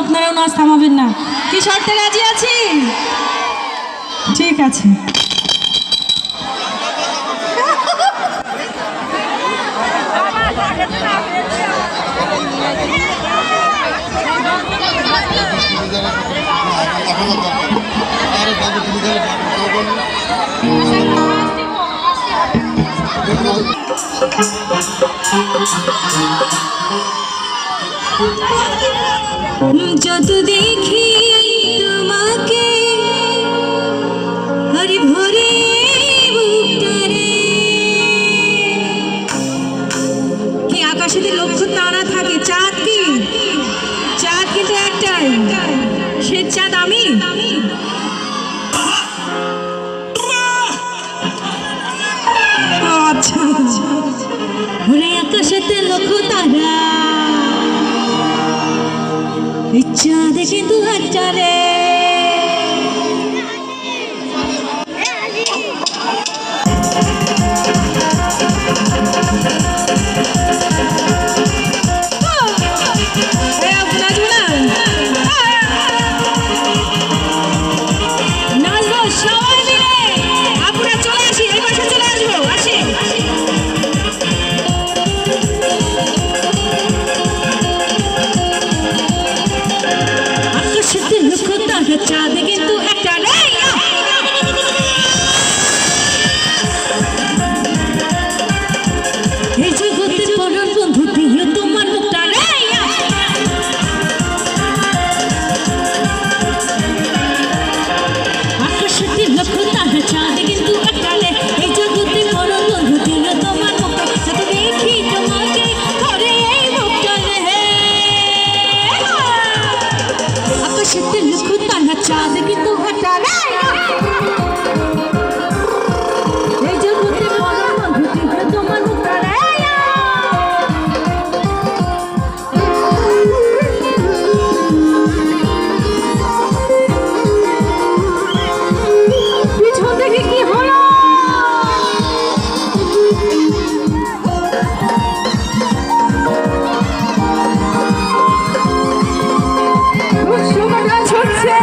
আপনারাও নাচ থামাবেন না। কি শর্তে রাজি আছি? ঠিক আছে। যত দেখি তোমাকে হরি ভরে বুকটারে, কি আকাশেতে লক্ষ তারা থাকে, চাঁদ কি? চাঁদ কিন্তু একটাই, সে চাঁদ আমি। আচ্ছা ওরে আকাশেতে লক্ষ তারা, চাঁদ কিন্তু একটা রে। চাঁদ কিন্তু একটা রে, এই জগতের পরাণ বন্ধু দিও তোমার মুখটা রে। আকাশের লক্ষ তারা, চাঁদ কিন্তু একটা রে, এই জগতের পরাণ বন্ধু দিও তোমার মুখটা। যত দেখি তোমাকে ধরে এই মুখটা রে, আকাশের লক্ষ তারা, চাঁদ কিন্তু একটা রে, এই জগতে পরাণ বন্ধু দিও তোমার মুখটা রে। পিছন থেকে কি হলো? শুভ গান ছুটছে।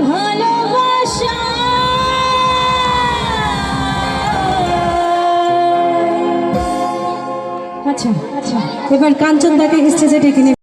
ভালোবাসা। আচ্ছা, এবার কাঞ্চন দাকে স্টেজে ডেকে নিয়ে